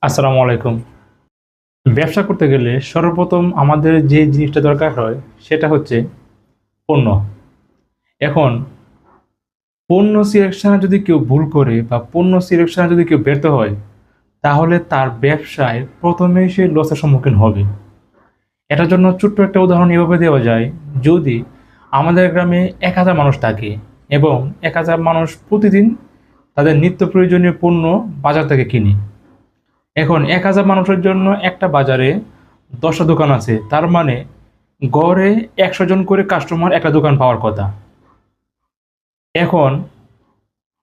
আসসালামু আলাইকুম। ব্যবসা করতে গেলে সর্বপ্রথম আমাদের যে জিনিসটা দরকার হয় সেটা হচ্ছে পণ্য। এখন পণ্য সিলেকশনে যদি কেউ ভুল করে বা পণ্য সিলেকশনে যদি কেউ ব্যর্থ হয়, তাহলে তার ব্যবসায় প্রথমেই সে লসের সম্মুখীন হবে। এটার জন্য ছোট্ট একটা উদাহরণ এভাবে দেওয়া যায়, যদি আমাদের গ্রামে ১,০০০ মানুষ থাকে এবং ১,০০০ মানুষ প্রতিদিন তাদের নিত্য প্রয়োজনীয় পণ্য বাজার থেকে কিনে। এখন ১,০০০ মানুষের জন্য একটা বাজারে ১০টা দোকান আছে। তার মানে গড়ে ১০০ জন করে কাস্টমার একটা দোকান পাওয়ার কথা। এখন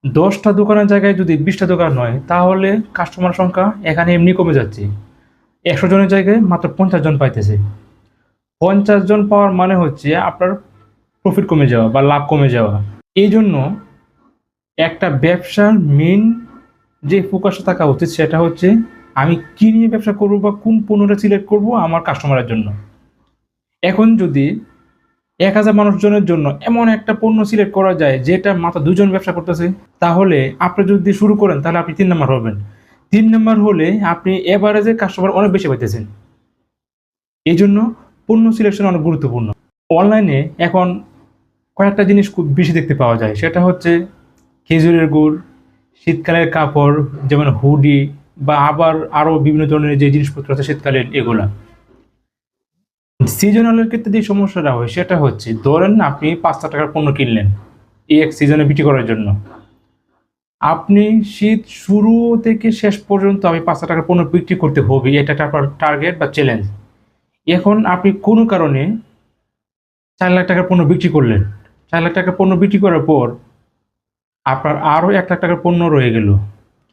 ১০টা দোকানের জায়গায় যদি ২০টা দোকান হয়, তাহলে কাস্টমার সংখ্যা এখানে এমনি কমে যাচ্ছে। ১০০ জনের জায়গায় মাত্র ৫০ জন পাইতেছে। ৫০ জন পাওয়ার মানে হচ্ছে আপনার প্রফিট কমে যাওয়া বা লাভ কমে যাওয়া। এইজন্য একটা ব্যবসার মেইন যে ফোকাসটা থাকা উচিত সেটা হচ্ছে আমি কি নিয়ে ব্যবসা করব বা কোন পণ্যটা সিলেক্ট করব আমার কাস্টমারের জন্য। এখন যদি ১,০০০ মানুষজনের জন্য এমন একটা পণ্য সিলেক্ট করা যায় যেটা মাত্র ২ জন ব্যবসা করতেছে, তাহলে আপনি যদি শুরু করেন তাহলে আপনি ৩ নাম্বার হবেন। ৩ নাম্বার হলে আপনি এভারেজে কাস্টমার অনেক বেশি পাইতেছেন। এজন্য পণ্য সিলেকশন অনেক গুরুত্বপূর্ণ। অনলাইনে এখন কয়েকটা জিনিস খুব বেশি দেখতে পাওয়া যায়। সেটা হচ্ছে খেজুরের গুড়, শীতকালের কাপড় যেমন হুডি বা আবার আরও বিভিন্ন ধরনের যে জিনিসপত্র আছে শীতকালীন এগুলা। সিজনালের ক্ষেত্রে যে সমস্যাটা হয় সেটা হচ্ছে, ধরেন আপনি ৳৫,০০০ পণ্য কিনলেন এই এক সিজনে বিক্রি করার জন্য। আপনি শীত শুরু থেকে শেষ পর্যন্ত আমি ৳৫,০০০ পণ্য বিক্রি করতে হবে, এটা একটা আপনার টার্গেট বা চ্যালেঞ্জ। এখন আপনি কোনো কারণে ৳৪,০০,০০০ পণ্য বিক্রি করলেন। ৳৪,০০,০০০ পণ্য বিক্রি করার পর আপনার আরও ৳১,০০,০০০ পণ্য রয়ে গেল।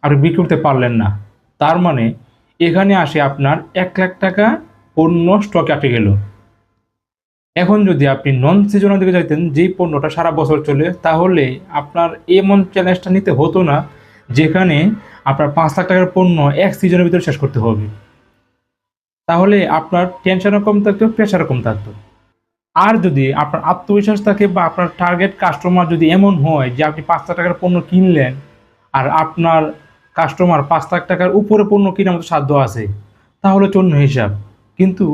আপনি বিক্রি করতে পারলেন না। তার মানে এখানে আসে আপনার ৳১,০০,০০০ পণ্য স্টকে আটকে গেল। এখন যদি আপনি নন সিজনাল দিকে যাইতেন, যেই পণ্যটা সারা বছর চলে, তাহলে আপনার এমন চ্যালেঞ্জটা নিতে হতো না, যেখানে আপনার ৳৫,০০,০০০ পণ্য এক সিজনের ভিতরে শেষ করতে হবে। তাহলে আপনার টেনশনও কম থাকতো, প্রেশারও কম থাকতো। আর যদি আপনার আত্মবিশ্বাস থাকে বা আপনার টার্গেট কাস্টমার যদি এমন হয় যে আপনি ৳৫,০০,০০০ পণ্য কিনলেন, আর আপনার কাস্টমার ৳৫,০০,০০০ উপরে পণ্য কেনার মতো সাধ্য আছে, তাহলে হচ্ছে অন্য হিসাব। কিন্তু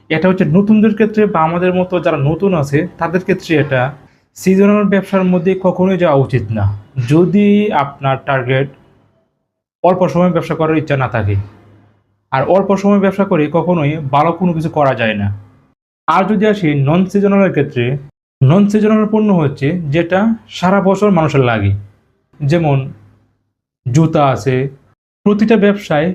এটা হচ্ছে নতুনদের ক্ষেত্রে বা আমাদের মতো যারা নতুন আছে তাদের ক্ষেত্রে এটা সিজনাল ব্যবসার মধ্যে কখনোই যাওয়া উচিত না। যদি আপনার টার্গেট অল্প সময় ব্যবসা করার ইচ্ছা না থাকে। আর অল্প সময় ব্যবসা করে কখনোই ভালো কোনো কিছু করা যায় না। আর যদি আসি নন সিজনাল এর ক্ষেত্রে, নন সিজনাল পণ্য হচ্ছে যেটা সারা বছর মানুষের লাগে। যেমন জুতা আছে। প্রতিটা ব্যবসায়